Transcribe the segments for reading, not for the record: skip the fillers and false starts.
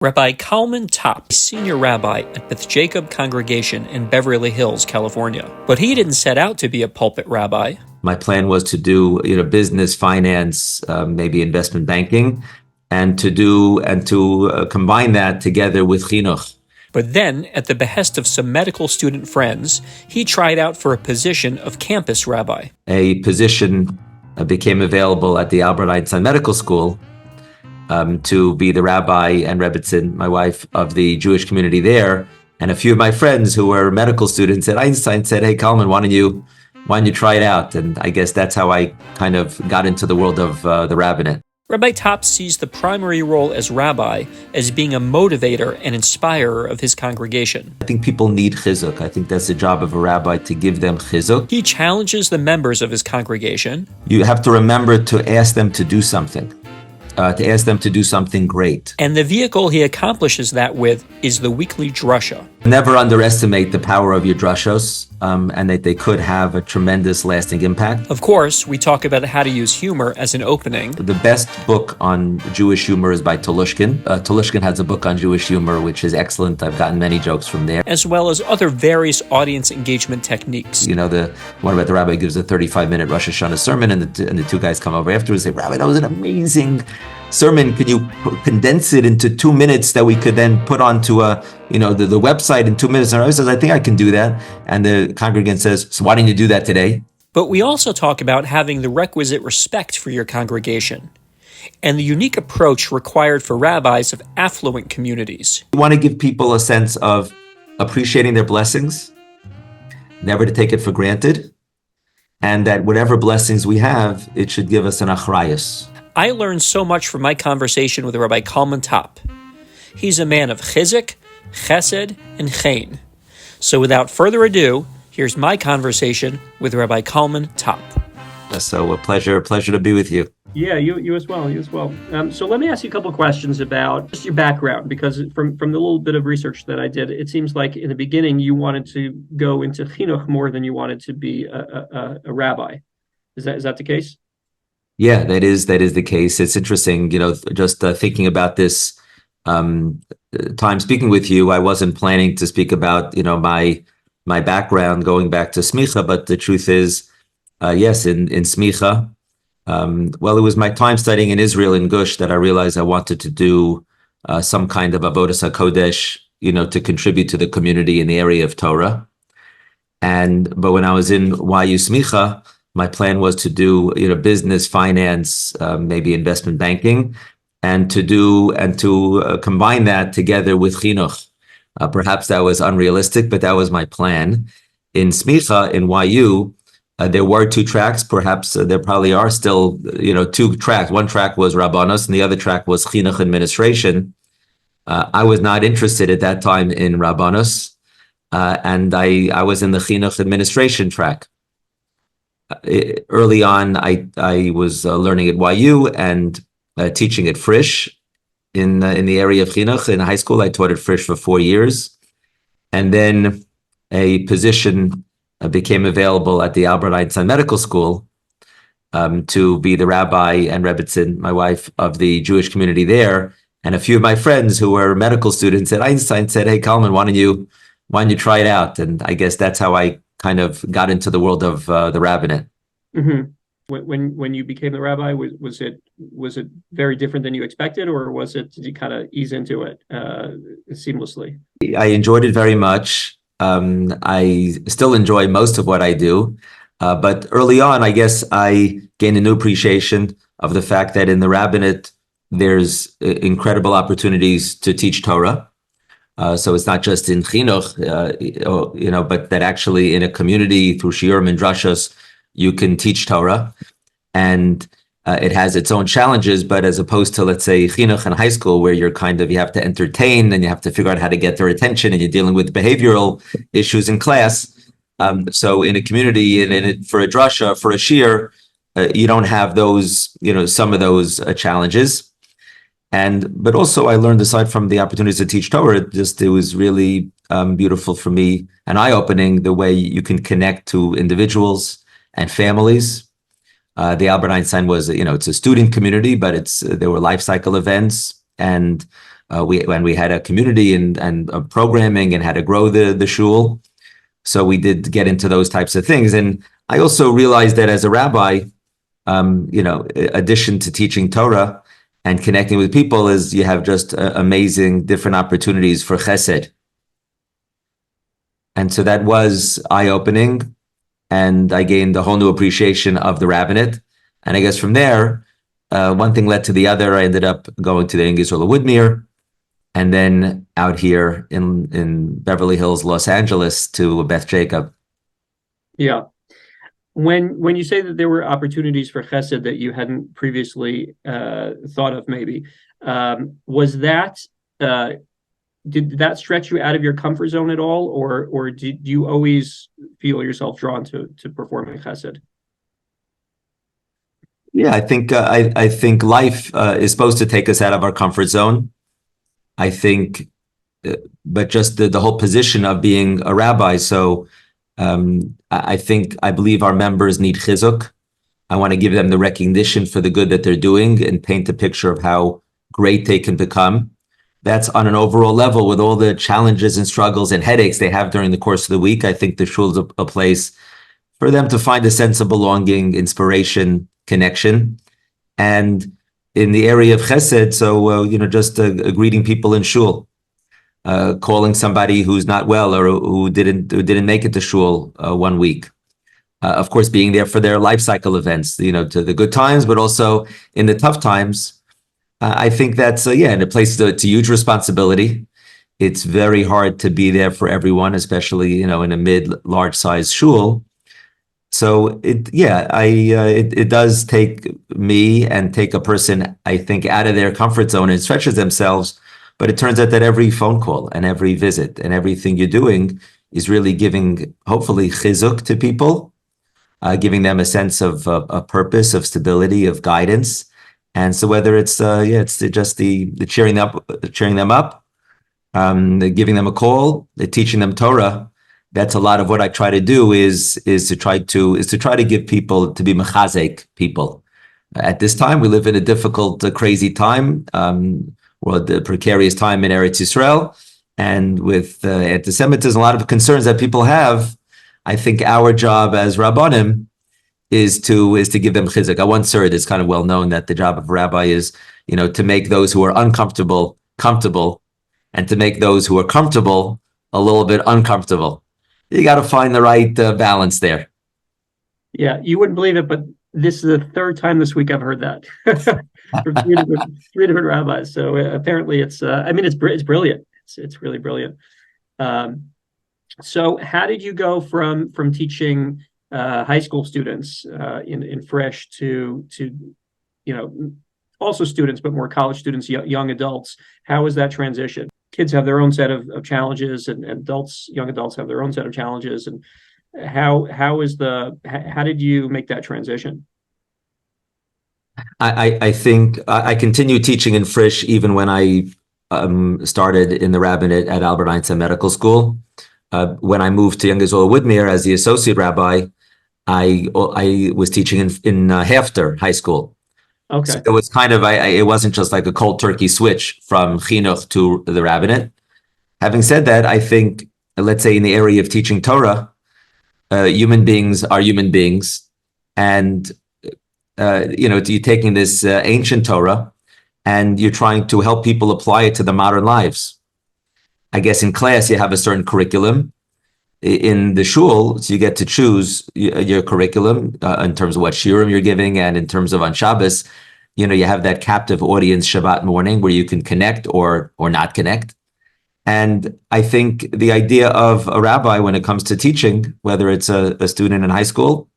Rabbi Kalman Topp, senior rabbi at Beth Jacob congregation in Beverly Hills, California. But he didn't set out to be a pulpit rabbi. My plan was to do, business, finance, maybe investment banking, and to combine that together with chinuch. But then, at the behest of some medical student friends, he tried out for a position of campus rabbi. A position became available at the Albert Einstein Medical School to be the rabbi and requisite, my wife, of the Jewish community there. And a few of my friends who were medical students at Einstein said, "Hey, Kalman, why don't you try it out?" And I guess that's how I kind of got into the world of the rabbinate. Rabbi Topp sees the primary role as rabbi as being a motivator and inspirer of his congregation. I think people need chizuk. I think that's the job of a rabbi, to give them chizuk. He challenges the members of his congregation. You have to remember to ask them to do something. To ask them to do something great. And the vehicle he accomplishes that with is the weekly Drasha. Never underestimate the power of your drashos, and that they could have a tremendous lasting impact. Of course, we talk about how to use humor as an opening. The best book on Jewish humor is by Tolushkin. Tolushkin has a book on Jewish humor, which is excellent. I've gotten many jokes from there. As well as other various audience engagement techniques. The one about the rabbi gives a 35-minute Rosh Hashanah sermon, and the two guys come over afterwards and say, "Rabbi, that was an amazing sermon. Can you condense it into 2 minutes that we could then put onto the website in 2 minutes?" And Rabbi says, "I think I can do that." And the congregant says, "So why didn't you do that today?" But we also talk about having the requisite respect for your congregation and the unique approach required for rabbis of affluent communities. We want to give people a sense of appreciating their blessings, never to take it for granted, and that whatever blessings we have, it should give us an achrayus. I learned so much from my conversation with Rabbi Kalman Topp. He's a man of chizuk, chesed, and chen. So without further ado, here's my conversation with Rabbi Kalman Topp. So a pleasure to be with you. Yeah, you as well. So let me ask you a couple of questions about just your background, because from the little bit of research that I did, it seems like in the beginning you wanted to go into chinuch more than you wanted to be a rabbi. Is that the case? Yeah, that is the case. It's interesting, just thinking about this time speaking with you. I wasn't planning to speak about, my background going back to smicha, but the truth is, yes, in smicha, it was my time studying in Israel in Gush that I realized I wanted to do some kind of avodas hakodesh, to contribute to the community in the area of Torah. But when I was in YU smicha, my plan was to do, business, finance, maybe investment banking, and to combine that together with chinuch. Perhaps that was unrealistic, but that was my plan. In smicha, in YU, there were 2 tracks. Perhaps there probably are still, 2 tracks. One track was Rabbanos, and the other track was chinuch administration. I was not interested at that time in Rabbanos, and I was in the chinuch administration track. Early on, I was learning at YU and teaching at Frisch in the area of chinuch. In high school, I taught at Frisch for 4 years. And then a position became available at the Albert Einstein Medical School to be the rabbi and requisite, my wife, of the Jewish community there. And a few of my friends who were medical students at Einstein said, "Hey, Kalman, why don't you try it out?" And I guess that's how I kind of got into the world of the rabbinate. Mm-hmm. When you became the rabbi, was it very different than you expected, or did you kind of ease into it seamlessly? I enjoyed it very much. I still enjoy most of what I do, but early on, I guess I gained a new appreciation of the fact that in the rabbinate there's incredible opportunities to teach Torah. So it's not just in chinuch, but that actually in a community through shiurim and drashas, you can teach Torah, and it has its own challenges. But as opposed to, let's say, chinuch in high school, where you have to entertain and you have to figure out how to get their attention, and you're dealing with behavioral issues in class. So in a community, for a drasha, for a shiur, you don't have those, some of those challenges. But also I learned, aside from the opportunities to teach Torah, it was really beautiful for me and eye-opening the way you can connect to individuals and families. The Albert Einstein was, it's a student community, but there were life cycle events, and When we had a community and programming and had to grow the shul. So we did get into those types of things. And I also realized that as a rabbi, addition to teaching Torah and connecting with people is you have just amazing different opportunities for chesed. And so that was eye-opening. And I gained a whole new appreciation of the rabbinate. And I guess from there, one thing led to the other. I ended up going to the Yisrael Woodmere, and then out here in Beverly Hills, Los Angeles, to Beth Jacob. Yeah. When you say that there were opportunities for chesed that you hadn't previously thought of, maybe, was that did that stretch you out of your comfort zone at all, or did you always feel yourself drawn to performing chesed? Yeah, I think life is supposed to take us out of our comfort zone. I think, but just the whole position of being a rabbi. So I believe our members need chizuk. I want to give them the recognition for the good that they're doing and paint a picture of how great they can become. That's on an overall level with all the challenges and struggles and headaches they have during the course of the week. I think the shul is a place for them to find a sense of belonging, inspiration, connection. And in the area of chesed, so, just greeting people in shul, calling somebody who's not well or who didn't make it to shul 1 week. Of course, being there for their life cycle events, to the good times, but also in the tough times. I think that's, in a place, it's a huge responsibility. It's very hard to be there for everyone, especially, in a large size shul. So it does take me and take a person, I think, out of their comfort zone and stretches themselves. But it turns out that every phone call and every visit and everything you're doing is really giving, hopefully, chizuk to people, giving them a sense of a purpose, of stability, of guidance. And so whether it's just the cheering them up, giving them a call, teaching them Torah. That's a lot of what I try to do is to try to give people, to be mechazek people. At this time, we live in a difficult, crazy time, the precarious time in Eretz Yisrael, and with anti-Semitism, a lot of concerns that people have. I think our job as rabbanim is to give them chizuk. I once heard, it's kind of well known, that the job of a rabbi is, to make those who are uncomfortable comfortable, and to make those who are comfortable a little bit uncomfortable. You got to find the right balance there. Yeah, you wouldn't believe it, but this is the third time this week I've heard that from three different rabbis. So apparently it's brilliant. It's really brilliant. So how did you go from teaching high school students in Fresh to also students, but more college students, young adults? How was that transition? Kids have their own set of challenges, and young adults have their own set of challenges. And how did you make that transition? I think I continued teaching in Frisch even when I started in the rabbinate at Albert Einstein Medical School. When I moved to Young Israel Woodmere as the associate rabbi, I was teaching in Hefter High School. Okay. So it was kind of, it wasn't just like a cold turkey switch from chinuch to the rabbinate. Having said that, I think, let's say in the area of teaching Torah, human beings are human beings. And, you're taking this ancient Torah and you're trying to help people apply it to the modern lives. I guess in class, you have a certain curriculum. In the shul, so you get to choose your curriculum in terms of what shiurim you're giving, and in terms of on Shabbos, you have that captive audience Shabbat morning where you can connect or not connect. And I think the idea of a rabbi when it comes to teaching, whether it's a student in high school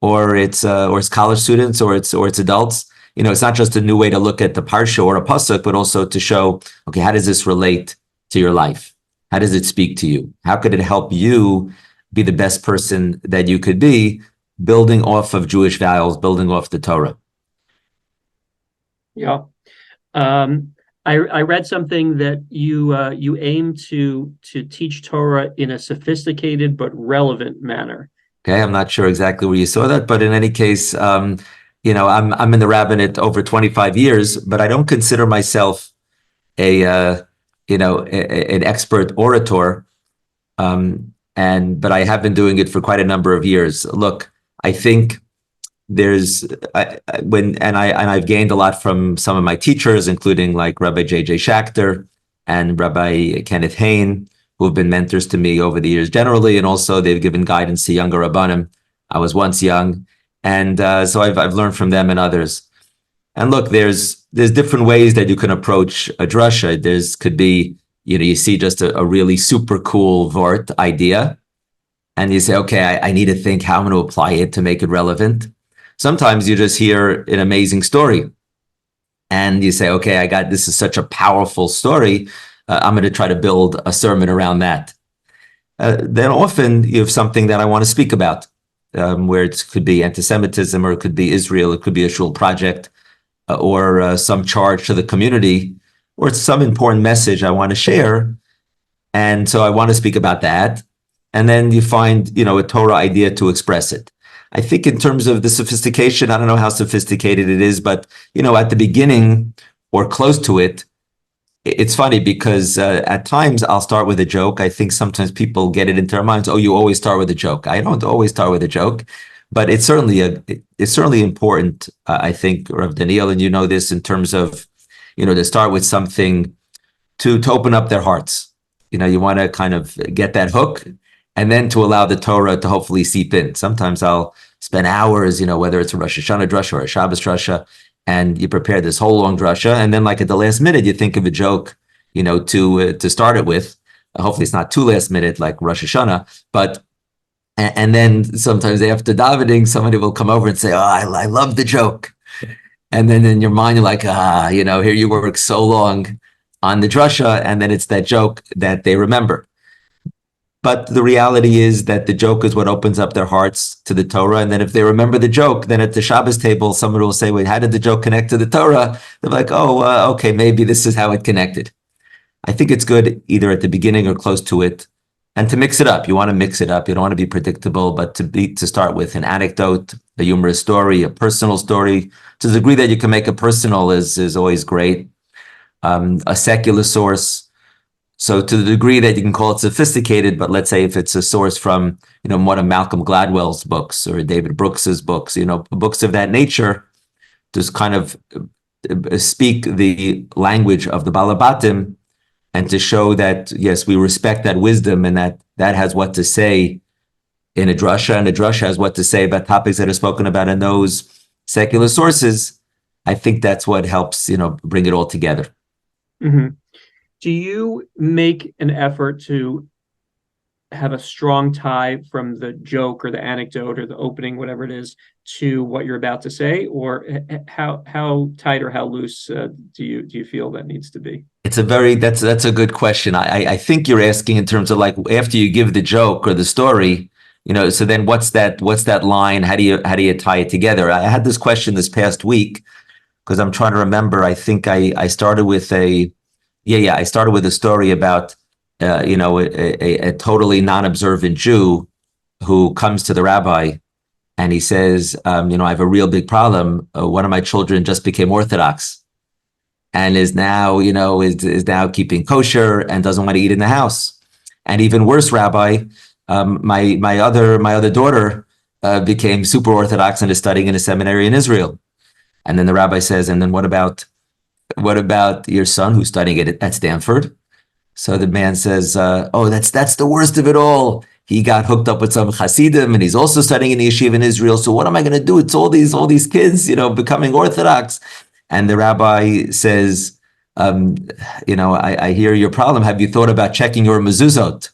or it's college students or it's adults, it's not just a new way to look at the parsha or a pasuk, but also to show, okay, how does this relate to your life? How does it speak to you? How could it help you be the best person that you could be, building off of Jewish values, building off the Torah? Yeah. I read something that you aim to teach Torah in a sophisticated but relevant manner. Okay, I'm not sure exactly where you saw that, but in any case, I'm in the rabbinate over 25 years, but I don't consider myself an expert orator, but I have been doing it for quite a number of years. Look, I think I've gained a lot from some of my teachers, including like Rabbi J.J. Schachter and Rabbi Kenneth Hain, who have been mentors to me over the years generally, and also they've given guidance to younger Rabbanim. I was once young, and so I've learned from them and others. And look, there's different ways that you can approach a drasha. Could be, you see just a really super cool vort idea, and you say, okay, I need to think how I'm going to apply it to make it relevant. Sometimes you just hear an amazing story, and you say, okay, this is such a powerful story. I'm going to try to build a sermon around that. Then often you have something that I want to speak about, where it could be anti-Semitism, or it could be Israel, it could be a shul project, or some charge to the community, or it's some important message I want to share. And so I want to speak about that. And then you find, a Torah idea to express it. I think in terms of the sophistication, I don't know how sophisticated it is, but, at the beginning or close to it, it's funny because at times I'll start with a joke. I think sometimes people get it into their minds, oh, you always start with a joke. I don't always start with a joke, but it's certainly important, I think, Rav Daniel, and you know this, in terms of, to start with something to open up their hearts. You want to kind of get that hook, and then to allow the Torah to hopefully seep in. Sometimes I'll spend hours, whether it's a Rosh Hashanah drasha or a Shabbos drasha, and you prepare this whole long drasha, and then like at the last minute, you think of a joke, to start it with. Hopefully it's not too last minute like Rosh Hashanah, but, and then sometimes after davening, somebody will come over and say, oh, I love the joke. And then in your mind, you're like, here you work so long on the drasha, and then it's that joke that they remember. But the reality is that the joke is what opens up their hearts to the Torah. And then if they remember the joke, then at the Shabbos table, someone will say, wait, how did the joke connect to the Torah? They're like, okay, maybe this is how it connected. I think it's good either at the beginning or close to it, and to mix it up. You want to mix it up. You don't want to be predictable, but to start with an anecdote, a humorous story, a personal story. To the degree that you can make it personal is always great. A secular source. So to the degree that you can call it sophisticated, but let's say if it's a source from, one of Malcolm Gladwell's books or David Brooks's books, books of that nature, just kind of speak the language of the Balabatim, and to show that, yes, we respect that wisdom, and that has what to say in a drasha, and a drasha has what to say about topics that are spoken about in those secular sources. I think that's what helps, bring it all together. Mm-hmm. Do you make an effort to have a strong tie from the joke or the anecdote or the opening, whatever it is, to what you're about to say, or how tight or how loose do you feel that needs to be? It's that's a good question. I think you're asking in terms of like after you give the joke or the story, so then what's that line? How do you tie it together? I had this question this past week because I'm trying to remember. I think I started with I started with a story about a totally non-observant Jew who comes to the rabbi and he says, I have a real big problem. One of my children just became Orthodox and is now is now keeping kosher and doesn't want to eat in the house. And even worse, Rabbi, my other daughter became super Orthodox and is studying in a seminary in Israel. And then the rabbi says, and then what about your son who's studying it at Stanford? So the man says, that's the worst of it all. He got hooked up with some Hasidim and he's also studying in the yeshiva in Israel. So what am I going to do? It's all these kids, becoming Orthodox. And the rabbi says, I hear your problem. Have you thought about checking your mezuzot?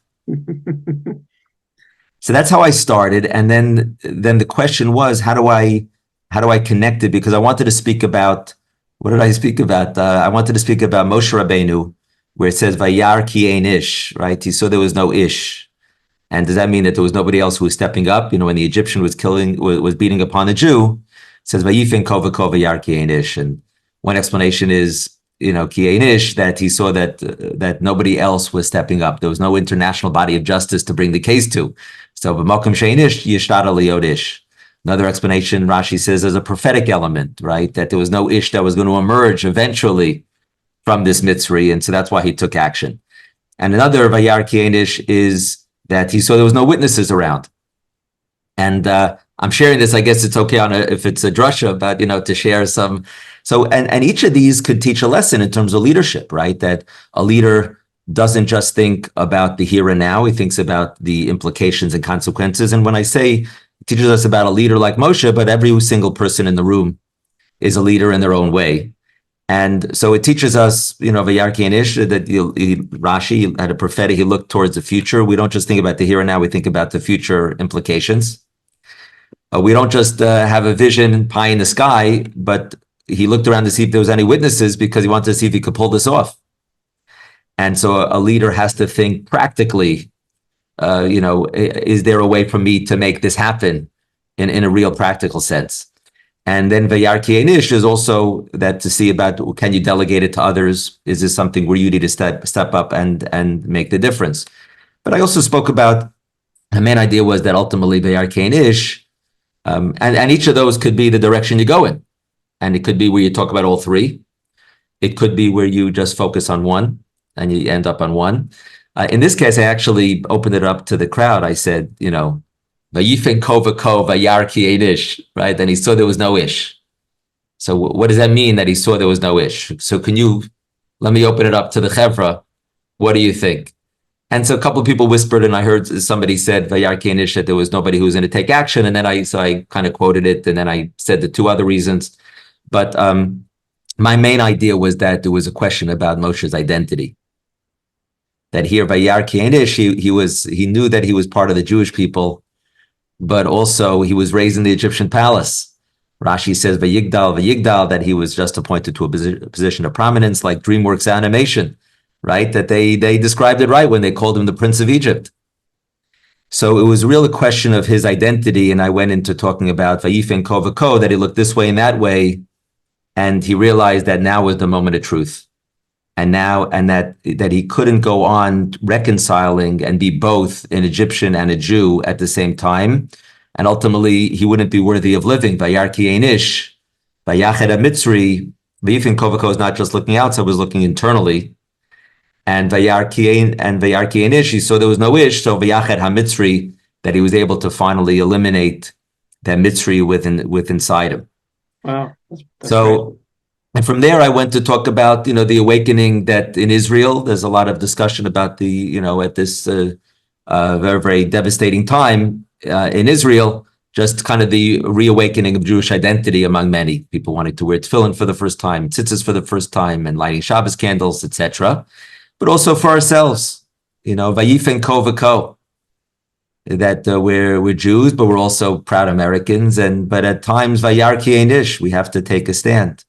So that's how I started. And then the question was, how do I connect it? Because I wanted to speak about, what did I speak about? I wanted to speak about Moshe Rabbeinu, where it says, Vayar ki ein ish, right? He saw there was no ish. And does that mean that there was nobody else who was stepping up? When the Egyptian was beating upon the Jew, it says, Vayifin kova kova yar ki ein ish. And one explanation is, ki ein ish, that he saw that nobody else was stepping up. There was no international body of justice to bring the case to. So, v'makom she'ein ish, yishtara liyod ish. Another explanation, Rashi says, there's a prophetic element, right? That there was no ish that was going to emerge eventually from this mitzri, and so that's why he took action. And another vayar ki ein ish is that he saw there was no witnesses around. And I'm sharing this, I guess it's okay if it's a drasha, but to share some. So, and each of these could teach a lesson in terms of leadership, right? That a leader doesn't just think about the here and now, he thinks about the implications and consequences. And when I say it teaches us about a leader like Moshe, but every single person in the room is a leader in their own way. And so it teaches us, vayar ki ein ish, that Rashi had a prophetic, he looked towards the future. We don't just think about the here and now, we think about the future implications. We don't just have a vision, pie in the sky, but he looked around to see if there was any witnesses because he wanted to see if he could pull this off. And so a leader has to think practically, is there a way for me to make this happen in a real practical sense? And then vayar ki ein ish is also that to see about, can you delegate it to others? Is this something where you need to step up and make the difference? But I also spoke about, the main idea was that ultimately vayar ki ein ish, and each of those could be the direction you go in. And it could be where you talk about all three. It could be where you just focus on one and you end up on one. In this case, I actually opened it up to the crowd. I said, Vayifin kovako vayar ki ein ish, right? And he saw there was no ish. So what does that mean that he saw there was no ish? So let me open it up to the chevra. What do you think? And so a couple of people whispered, and I heard somebody said vayar ki ein ish, that there was nobody who was going to take action. And then I kind of quoted it, and then I said the two other reasons. But my main idea was that there was a question about Moshe's identity. That here, vayar ki ein ish, he knew that he was part of the Jewish people, but also he was raised in the Egyptian palace. Rashi says vayigdal, that he was just appointed to a position of prominence, like DreamWorks Animation, right? That they described it right when they called him the Prince of Egypt. So it was really a question of his identity, and I went into talking about vayifin kovako, that he looked this way and that way, and he realized that now was the moment of truth. And that he couldn't go on reconciling and be both an Egyptian and a Jew at the same time. And ultimately, he wouldn't be worthy of living. Vayar ki ein ish, vayached ha-mitzri, vayifin kovako is not just looking outside, it was looking internally. And vayar ki ein ish, he saw there was no ish, so vayached ha-mitzri, that he was able to finally eliminate that mitzri inside him. Wow. That's so. Great. And from there, I went to talk about, the awakening that in Israel, there's a lot of discussion about at this very, very devastating time in Israel, just kind of the reawakening of Jewish identity among many people wanting to wear tefillin for the first time, tzitzis for the first time, and lighting Shabbos candles, etc. But also for ourselves, vayifin kovako, that we're Jews, but we're also proud Americans. But at times, vayar ki ein ish, we have to take a stand.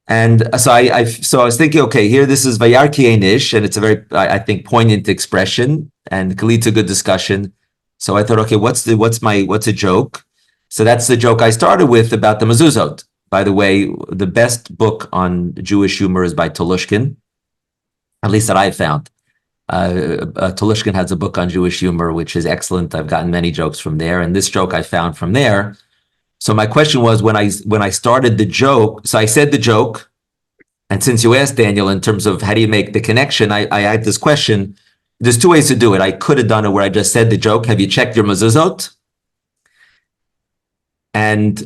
And so I was thinking, okay, here this is vayar ki ein ish, and it's a very, I think, poignant expression, and can lead to good discussion. So I thought, okay, what's a joke? So that's the joke I started with about the mezuzot. By the way, the best book on Jewish humor is by Tolushkin, at least that I found. Tolushkin has a book on Jewish humor, which is excellent. I've gotten many jokes from there, and this joke I found from there. So my question was, when I started the joke, so I said the joke, and since you asked, Daniel, in terms of how do you make the connection, I had this question. There's two ways to do it. I could have done it where I just said the joke, have you checked your mezuzot? And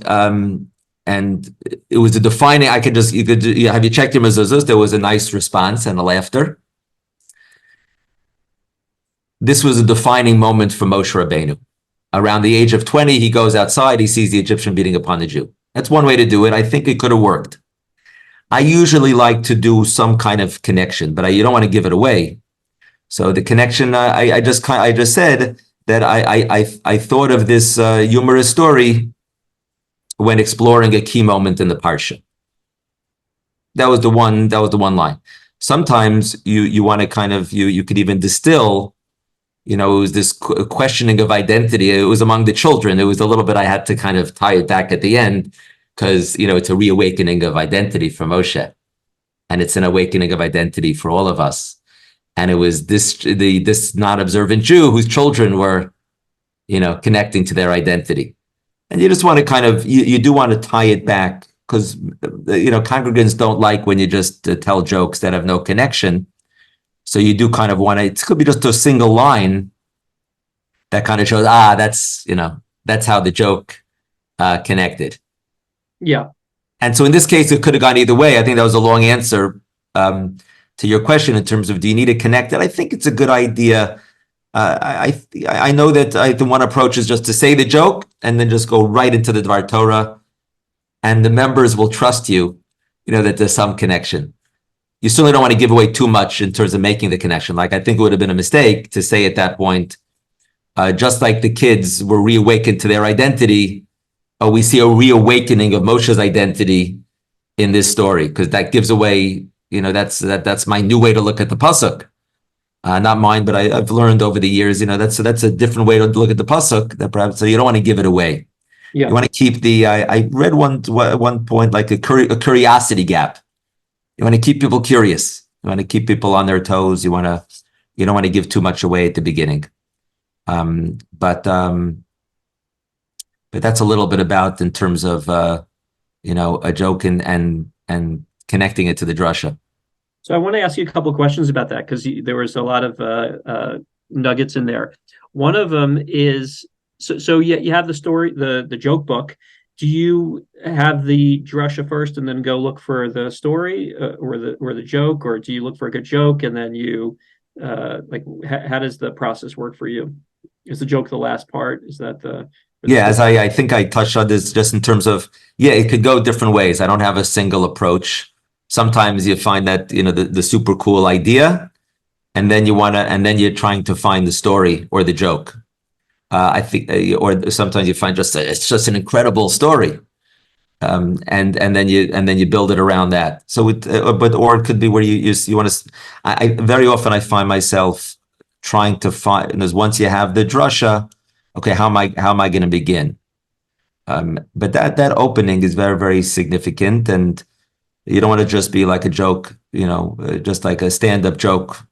it was a defining, have you checked your mezuzot? There was a nice response and a laughter. This was a defining moment for Moshe Rabbeinu. Around the age of 20, he goes outside, he sees the Egyptian beating upon the Jew. That's one way to do it. I think it could have worked. I usually like to do some kind of connection, but you don't want to give it away. So the connection, I just said that I thought of this humorous story when exploring a key moment in the parsha. That was the one line. Sometimes you want to kind of, you could even distill. It was this questioning of identity. It was among the children. It was a little bit, I had to kind of tie it back at the end because, it's a reawakening of identity for Moshe. And it's an awakening of identity for all of us. And it was this non-observant Jew whose children were, connecting to their identity. And you just want to kind of, you do want to tie it back because congregants don't like when you just tell jokes that have no connection. So you do kind of want to. It could be just a single line that kind of shows, that's how the joke connected. Yeah. And so in this case, it could have gone either way. I think that was a long answer to your question in terms of, do you need to connect it? I think it's a good idea. I know that the one approach is just to say the joke and then just go right into the Dvar Torah, and the members will trust you, that there's some connection. You certainly don't want to give away too much in terms of making the connection. Like, I think it would have been a mistake to say at that point, just like the kids were reawakened to their identity, we see a reawakening of Moshe's identity in this story, because that gives away, that's my new way to look at the pasuk. Not mine, but I've learned over the years, that's a different way to look at the pasuk. That perhaps, so you don't want to give it away. Yeah. You want to keep the. I read one point like a curiosity gap. You want to keep people curious. You want to keep people on their toes. You don't want to give too much away at the beginning. But that's a little bit about in terms of a joke and connecting it to the drasha. So I want to ask you a couple of questions about that, because there was a lot of nuggets in there. One of them is, so you have the story, the joke book. Do you have the drasha first and then go look for the story or the joke, or do you look for a good joke and then you how does the process work for you? Is the joke the last part? Is that the as I think I touched on this just in terms of, it could go different ways. I don't have a single approach. Sometimes you find that the super cool idea, and then you're trying to find the story or the joke. I think, or sometimes you find it's just an incredible story, and then you build it around that. So or it could be where you want to. I very often I find myself trying to find, and once you have the drasha, okay, how am I going to begin? But that opening is very, very significant, and you don't want to just be like a joke, just like a stand-up joke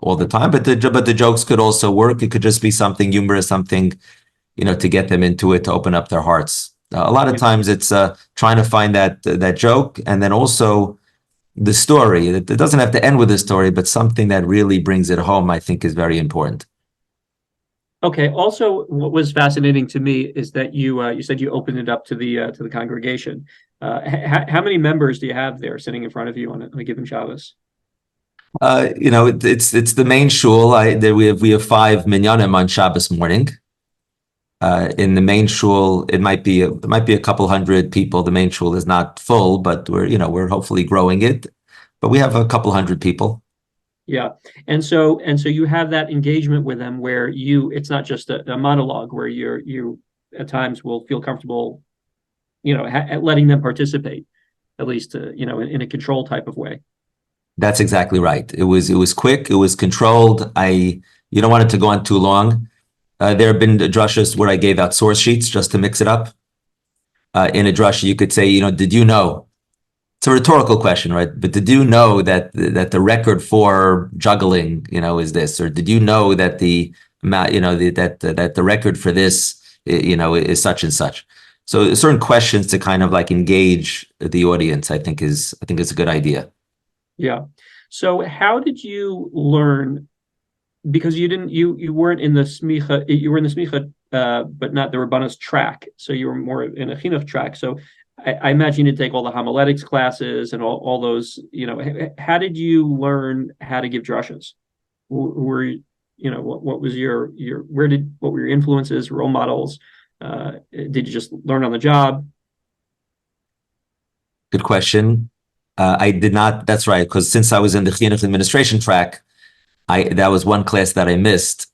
all the time. But the jokes could also work. It could just be something humorous, something, to get them into it, to open up their hearts. A lot of times it's trying to find that joke, and then also the story. It doesn't have to end with a story, but something that really brings it home, I think, is very important. Okay. Also, what was fascinating to me is that you said you opened it up to the congregation. How many members do you have there sitting in front of you on a given Shabbos? It's the main shul. We have 5 minyanim on Shabbos morning. In the main shul, it might be a couple hundred people. The main shul is not full, but we're hopefully growing it. But we have a couple hundred people. Yeah. And so you have that engagement with them where it's not just a monologue where you at times will feel comfortable, letting them participate, at least, in a control type of way. That's exactly right. It was quick. It was controlled. You don't want it to go on too long. There have been drashas where I gave out source sheets just to mix it up. In a drasha, you could say, did you know? It's a rhetorical question, right? But did you know that the record for juggling, is this? Or did you know that that the record for this, is such and such? So certain questions to kind of like engage the audience, I think is a good idea. Yeah. So how did you learn? Because you weren't in the smicha, you were in the smicha, but not the Rabbanos track. So you were more in a chinuch track. So I imagine you did take all the homiletics classes and all those, how did you learn how to give drashas? What was what were your influences, role models? Did you just learn on the job? Good question. I did not. That's right. Because since I was in the chinuch administration track, that was one class that I missed.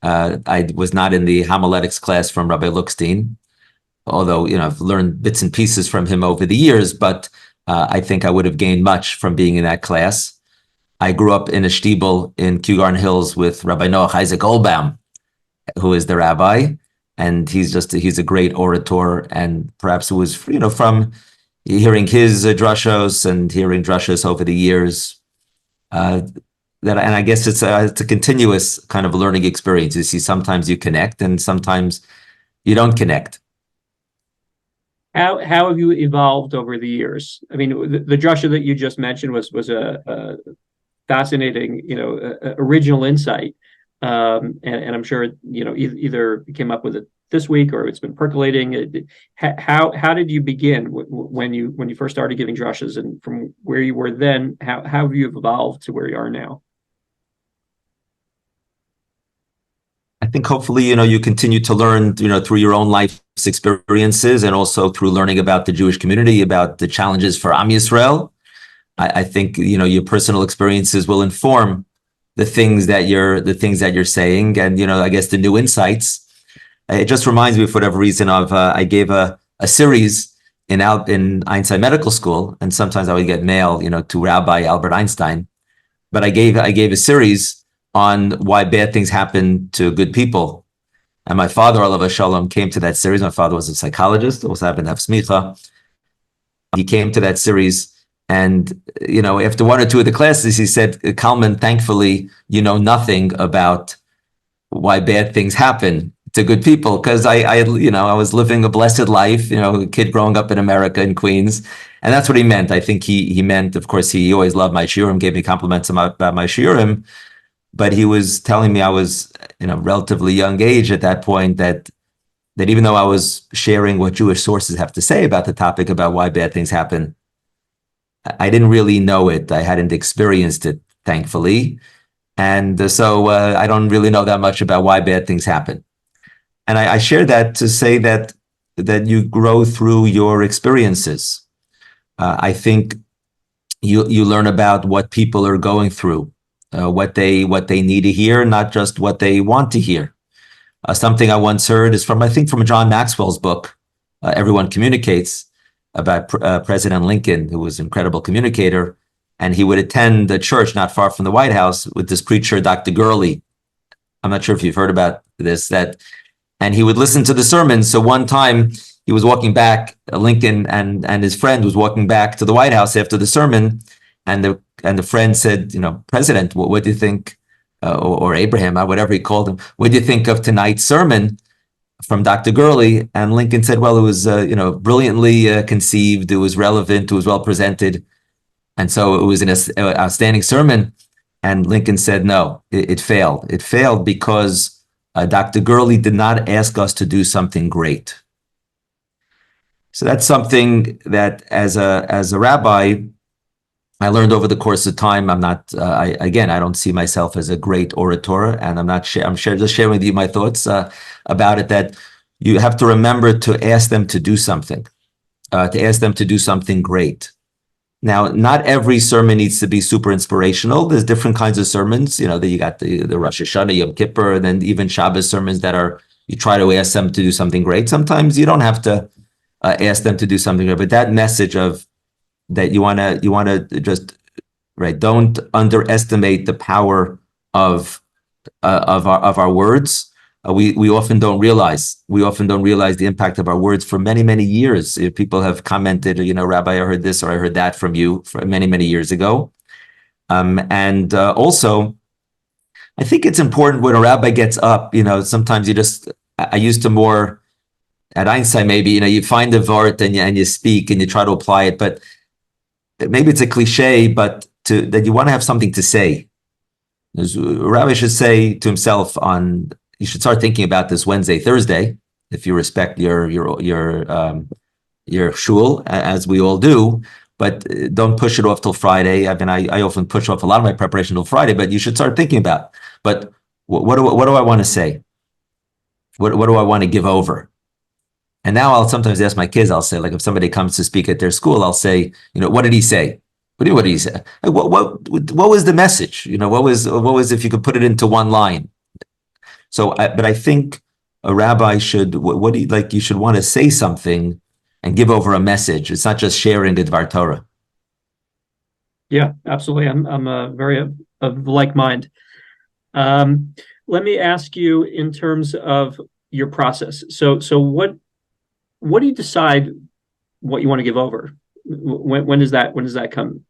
I was not in the homiletics class from Rabbi Lookstein, although I've learned bits and pieces from him over the years. But I think I would have gained much from being in that class. I grew up in a shtibel in Kew Garden Hills with Rabbi Noach Isaac Olbaum, who is the rabbi, and he's a great orator. And perhaps it was from hearing his drashos and hearing drashos over the years. And I guess it's a continuous kind of learning experience. You see, sometimes you connect and sometimes you don't connect. how have you evolved over the years? I mean, the Drasha that you just mentioned was a fascinating, original insight. And I'm sure, either came up with it this week or it's been percolating. How did you begin when you first started giving drushes, and from where you were then, how have you evolved to where you are now? I think hopefully, you continue to learn, through your own life's experiences and also through learning about the Jewish community, about the challenges for Am Yisrael. I think, your personal experiences will inform the things that you're saying, and, I guess the new insights. It just reminds me, for whatever reason, of I gave a series in Einstein Medical School, and sometimes I would get mail, to Rabbi Albert Einstein. But I gave a series on why bad things happen to good people. And my father, Alav Shalom, came to that series. My father was a psychologist, also happened to have smicha. He came to that series, and after one or two of the classes, he said, "Kalman, thankfully, you know nothing about why bad things happen to good people," because I was living a blessed life, a kid growing up in America in Queens, and that's what he meant. I think he meant, of course, he always loved my shiurim, gave me compliments about my shiurim, but he was telling me I was in a relatively young age at that point that even though I was sharing what Jewish sources have to say about the topic about why bad things happen, I didn't really know it. I hadn't experienced it, thankfully. And so I don't really know that much about why bad things happen. And I share that to say that you grow through your experiences. I think you learn about what people are going through, what they need to hear, not just what they want to hear. Something I once heard is I think from John Maxwell's book, Everyone Communicates, about President Lincoln, who was an incredible communicator. And he would attend a church not far from the White House with this preacher, Dr. Gurley. I'm not sure if you've heard about this, and he would listen to the sermons. So one time he was walking back, Lincoln and his friend was walking back to the White House after the sermon. And the friend said, "President, what do you think?" Or Abraham, whatever he called him. "What do you think of tonight's sermon from Dr. Gurley?" And Lincoln said, "Well, it was, brilliantly conceived. It was relevant. It was well presented. And so it was an outstanding sermon." And Lincoln said, "No, it failed. It failed because Dr. Gurley did not ask us to do something great." So that's something that as a rabbi, I learned over the course of time. I'm not, I don't see myself as a great orator, and I'm just sharing with you my thoughts about it, that you have to remember to ask them to do something, great. Now, not every sermon needs to be super inspirational. There's different kinds of sermons, that you got the Rosh Hashanah, Yom Kippur, and then even Shabbos sermons you try to ask them to do something great. Sometimes you don't have to ask them to do something great, but that message of that you want to just, right, don't underestimate the power of our words. We often don't realize the impact of our words for many, many years. If people have commented, "Rabbi, I heard this or I heard that from you for many, many years ago." And also, I think it's important when a rabbi gets up, sometimes I used to more at Einstein, maybe, you find the vart and you speak and you try to apply it, but maybe it's a cliche, but that you want to have something to say. A rabbi should say to himself you should start thinking about this Wednesday, Thursday, if you respect your shul, as we all do, but don't push it off till Friday. I mean, I often push off a lot of my preparation till Friday, but you should start thinking about, but what do I want to say? What do I want to give over? And now I'll sometimes ask my kids, I'll say, like, if somebody comes to speak at their school, I'll say, "What did he say? What did he say? What was the message? What was, if you could put it into one line?" So, but I think a rabbi should, you should want to say something and give over a message. It's not just sharing the Dvar Torah. Yeah, absolutely. I'm very of like mind. Let me ask you in terms of your process. So what do you decide what you want to give over? When does that come?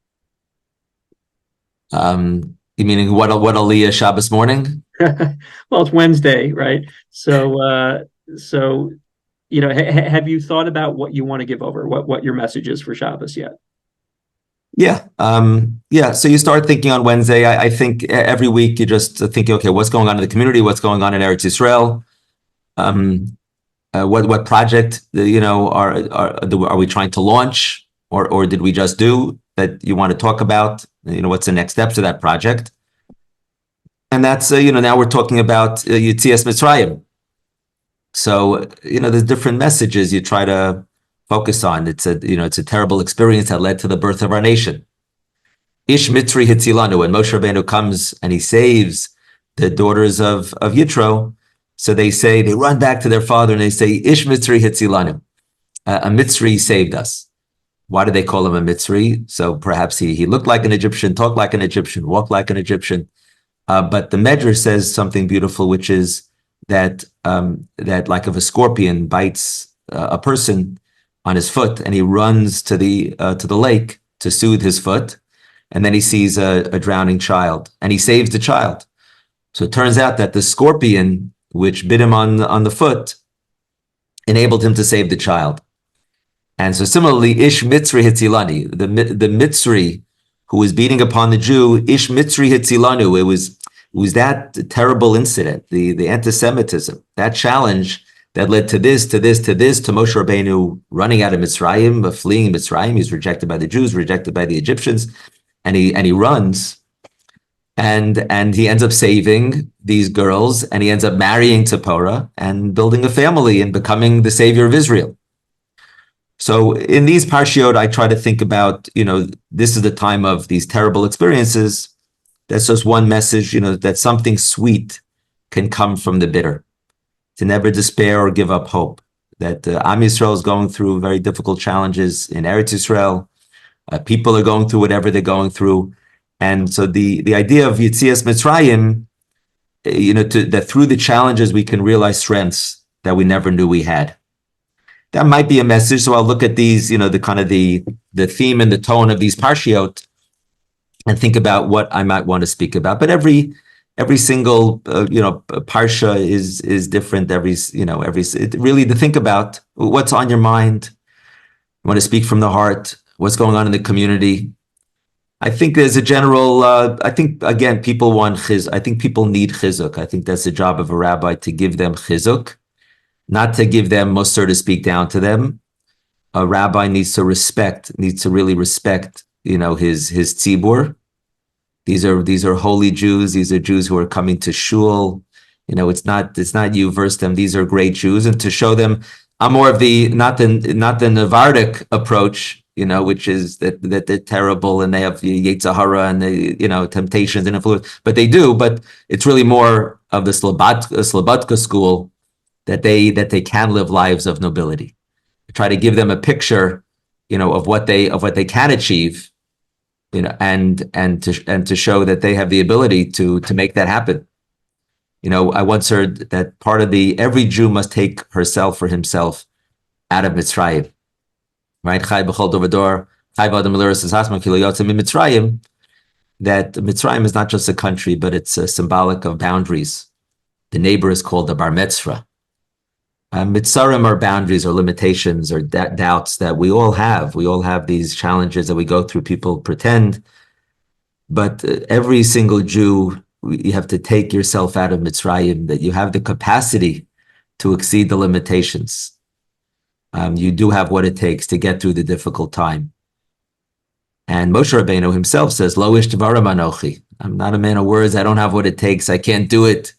You meaning what Aliyah Shabbos morning? Well, it's Wednesday, right? So have you thought about what you want to give over, what your message is for Shabbos yet? Yeah. Yeah. So you start thinking on Wednesday. I think every week you just think, okay, what's going on in the community? What's going on in Eretz Yisrael? What project, are we trying to launch, or did we just do that you want to talk about? What's the next steps of that project? And that's, now we're talking about Yetzias Mitzrayim. So, there's different messages you try to focus on. It's a terrible experience that led to the birth of our nation. Ish Mitzri Hitzilanu, when Moshe Rabbeinu comes and he saves the daughters of Yitro, so they run back to their father and they say, Ish Mitzri Hitzilanu, a Mitzri saved us. Why do they call him a Mitzri? So perhaps he looked like an Egyptian, talked like an Egyptian, walked like an Egyptian. But the Medrash says something beautiful, which is that like if a scorpion bites a person on his foot and he runs to the lake to soothe his foot, and then he sees a drowning child and he saves the child. So it turns out that the scorpion which bit him on the foot enabled him to save the child. And so similarly, Ish Mitzri Hitzilani, the Mitzri who was beating upon the Jew, Ish Mitzri Hitzilanu, it was that terrible incident, the anti-Semitism, that challenge that led to this, to Moshe Rabbeinu running out of Mitzrayim, fleeing Mitzrayim. He's rejected by the Jews, rejected by the Egyptians, and he runs, and he ends up saving these girls, and he ends up marrying Tzipporah and building a family and becoming the savior of Israel. So in these parshiot, I try to think about, this is the time of these terrible experiences. That's just one message, that something sweet can come from the bitter, to never despair or give up hope. That Am Yisrael is going through very difficult challenges in Eretz Yisrael. People are going through whatever they're going through. And so the idea of Yetzias Mitzrayim, that through the challenges we can realize strengths that we never knew we had. That might be a message. So I'll look at these, the kind of the theme and the tone of these parshiot and think about what I might want to speak about. But every single parsha is different. Really to think about what's on your mind. You want to speak from the heart. What's going on in the community? I think there's a general. I think again, people want chizuk. I think people need chizuk. I think that's the job of a rabbi, to give them chizuk, not to give them mussar, to speak down to them. A rabbi needs to really respect, his tzibur. These are holy Jews. These are Jews who are coming to shul. It's not you versus them. These are great Jews, and to show them, I'm more of the not the Navardic approach, which is that they're terrible and they have Yetzer Hara and they, temptations and influence. But they do. But it's really more of the Slobodka school, that they can live lives of nobility. Try to give them a picture, of what they can achieve, and to show that they have the ability to make that happen. I once heard that part of every Jew must take herself or himself out of Mitzrayim, right? Chai b'chol dor v'dor, chai v'adam l'eretz hasman ki lo yotze miMitzrayim. That Mitzrayim is not just a country, but it's symbolic of boundaries. The neighbor is called the bar mitzvah. Mitzarim are boundaries or limitations or doubts that we all have. We all have these challenges that we go through. People pretend, but every single Jew, you have to take yourself out of Mitzrayim, that you have the capacity to exceed the limitations. You do have what it takes to get through the difficult time. And Moshe Rabbeinu himself says, Lo ish dvarim anochi. I'm not a man of words. I don't have what it takes. I can't do it.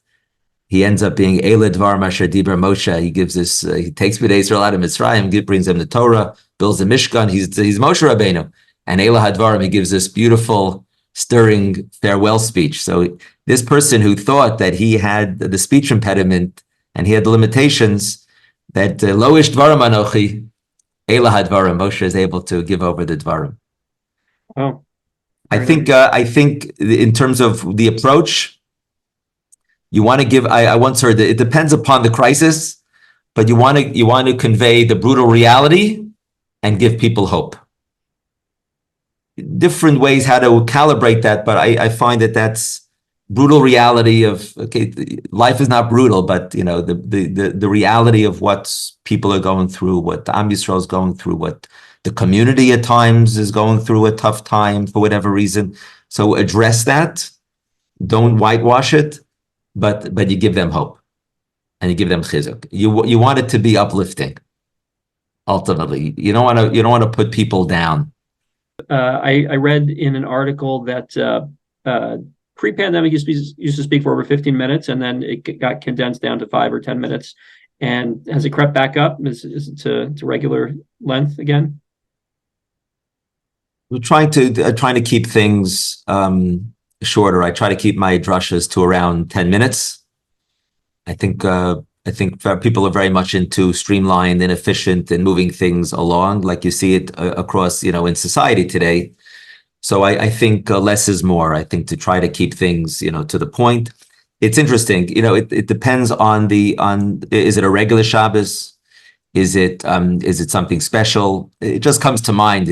He ends up being Eila Dvar Masher Dibra Moshe. He gives this. He takes Bnei Israel out of Mitzrayim, brings them the Torah, builds the Mishkan. He's Moshe Rabbeinu, and Eila Hadvarim. He gives this beautiful, stirring farewell speech. So this person who thought that he had the speech impediment and he had the limitations, that Lo ish Dvarim Anochi, Eila Hadvarim. Moshe is able to give over the Dvarim. Oh, I think in terms of the approach. You want to give. I once heard that it depends upon the crisis, but you want to convey the brutal reality and give people hope. Different ways how to calibrate that, but I find that's brutal reality of, okay, life is not brutal, but the reality of what people are going through, what the Am Yisrael is going through, what the community at times is going through a tough time for whatever reason. So address that. Don't whitewash it, but you give them hope and you give them chizuk. You want it to be uplifting. Ultimately, you don't want to put people down. I read in an article that pre-pandemic used to speak for over 15 minutes, and then it got condensed down to 5 or 10 minutes. And has it crept back up? Is it to regular length again? We're trying to keep things shorter. I try to keep my drushes to around 10 minutes. I think people are very much into streamlined and efficient and moving things along, like you see it across, in society today. So I think less is more. I think to try to keep things, to the point. It's interesting, it depends on is it a regular Shabbos? Is it something special? It just comes to mind,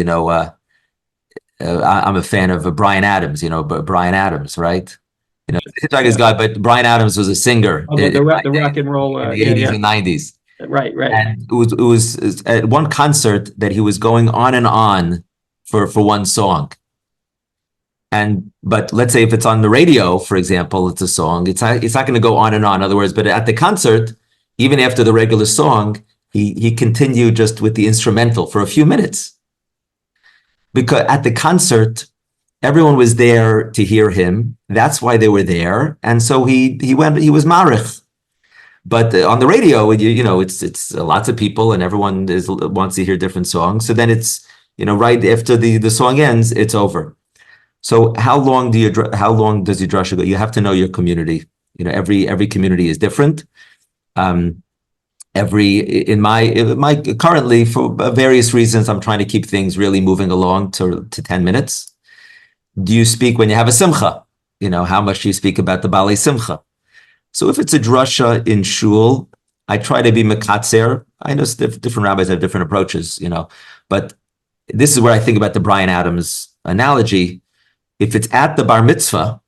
I'm a fan of Bryan Adams, but Bryan Adams, right? Hitchhiker's Guide, but Bryan Adams was a singer The rock and roll, in the 80s and 90s. Right. And it was at one concert that he was going on and on for one song. But let's say if it's on the radio, for example, it's a song, it's not going to go on and on. In other words, but at the concert, even after the regular song, he continued just with the instrumental for a few minutes. Because at the concert, everyone was there to hear him. That's why they were there. And so he was marich. But on the radio, it's lots of people and everyone wants to hear different songs. So then it's, right after the song ends, it's over. So how long does your drasha go? You have to know your community. Every community is different. In my currently, for various reasons, I'm trying to keep things really moving along to 10 minutes. Do you speak when you have a simcha? How much do you speak about the Bali Simcha? So if it's a drasha in shul, I try to be mekatzer. I know different rabbis have different approaches, but this is where I think about the Bryan Adams analogy. If it's at the bar mitzvah,